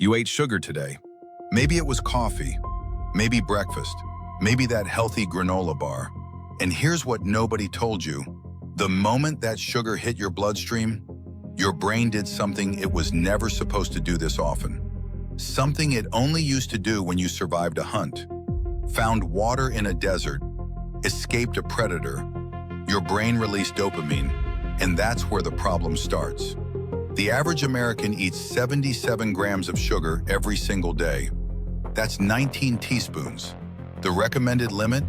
You ate sugar today. Maybe it was coffee, maybe breakfast, maybe that healthy granola bar. And here's what nobody told you. The moment that sugar hit your bloodstream, your brain did something it was never supposed to do this often. Something it only used to do when you survived a hunt, found water in a desert, escaped a predator. Your brain released dopamine, and that's where the problem starts. The average American eats 77 grams of sugar every single day. That's 19 teaspoons. The recommended limit?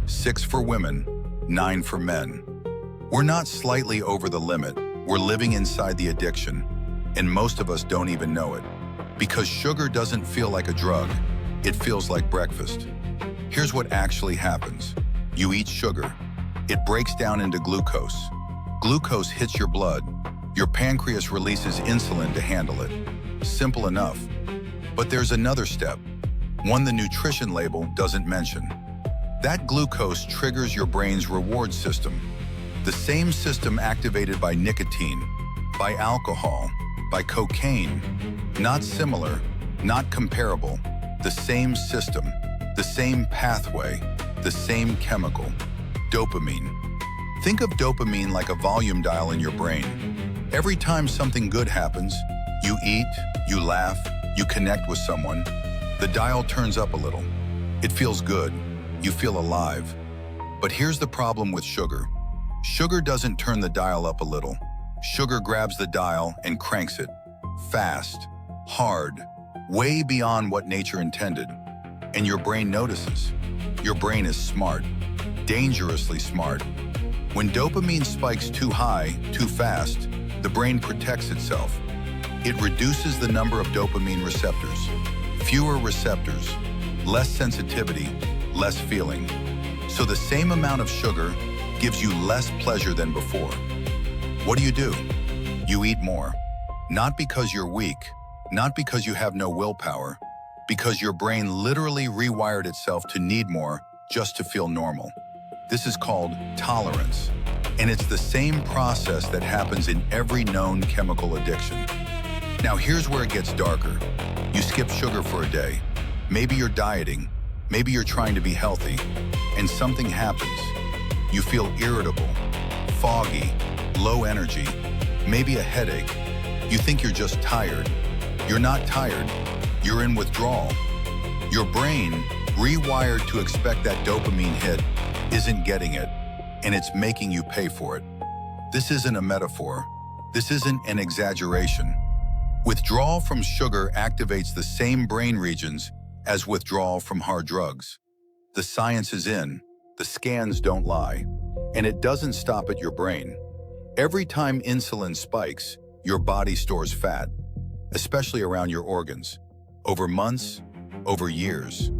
6 for women, 9 for men. We're not slightly over the limit, we're living inside the addiction, and most of us don't even know it. Because sugar doesn't feel like a drug, it feels like breakfast. Here's what actually happens. You eat sugar. It breaks down into glucose. Glucose hits your blood. Your pancreas releases insulin to handle it. Simple enough. But there's another step, one the nutrition label doesn't mention. That glucose triggers your brain's reward system. The same system activated by nicotine, by alcohol, by cocaine. Not similar, not comparable. The same system, the same pathway, the same chemical. Dopamine. Think of dopamine like a volume dial in your brain. Every time something good happens, you eat, you laugh, you connect with someone, the dial turns up a little. It feels good. You feel alive. But here's the problem with sugar. Sugar doesn't turn the dial up a little. Sugar grabs the dial and cranks it. Fast, hard, way beyond what nature intended. And your brain notices. Your brain is smart, dangerously smart. When dopamine spikes too high, too fast, the brain protects itself. It reduces the number of dopamine receptors. Fewer receptors, less sensitivity, less feeling. So the same amount of sugar gives you less pleasure than before. What do? You eat more. Not because you're weak, not because you have no willpower, because your brain literally rewired itself to need more just to feel normal. This is called tolerance. And it's the same process that happens in every known chemical addiction. Now here's where it gets darker. You skip sugar for a day. Maybe you're dieting. Maybe you're trying to be healthy. And something happens. You feel irritable, foggy, low energy, maybe a headache. You think you're just tired. You're not tired. You're in withdrawal. Your brain, rewired to expect that dopamine hit, isn't getting it, and it's making you pay for it. This isn't a metaphor. This isn't an exaggeration. Withdrawal from sugar activates the same brain regions as withdrawal from hard drugs. The science is in, the scans don't lie, and it doesn't stop at your brain. Every time insulin spikes, your body stores fat, especially around your organs, over months, over years.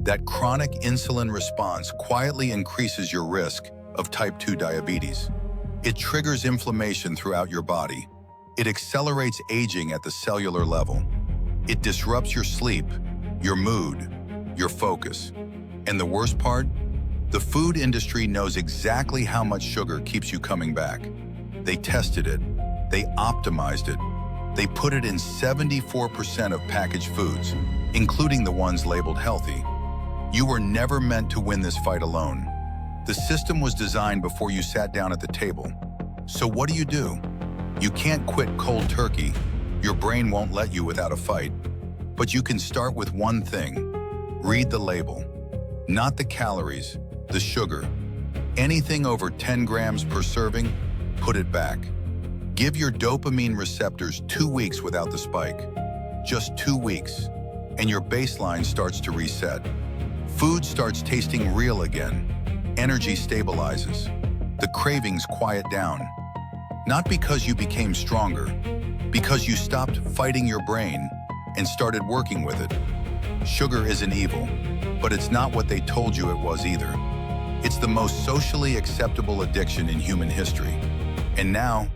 That chronic insulin response quietly increases your risk of type 2 diabetes. It triggers inflammation throughout your body. It accelerates aging at the cellular level. It disrupts your sleep, your mood, your focus. And the worst part? The food industry knows exactly how much sugar keeps you coming back. They tested it. They optimized it. They put it in 74% of packaged foods, including the ones labeled healthy. You were never meant to win this fight alone. The system was designed before you sat down at the table. So what do? You can't quit cold turkey. Your brain won't let you without a fight. But you can start with one thing. Read the label. Not the calories, the sugar. Anything over 10 grams per serving, put it back. Give your dopamine receptors 2 weeks without the spike. Just 2 weeks, and your baseline starts to reset. Food starts tasting real again. Energy stabilizes. The cravings quiet down. Not because you became stronger, because you stopped fighting your brain and started working with it. Sugar isn't evil, but it's not what they told you it was either. It's the most socially acceptable addiction in human history. And now,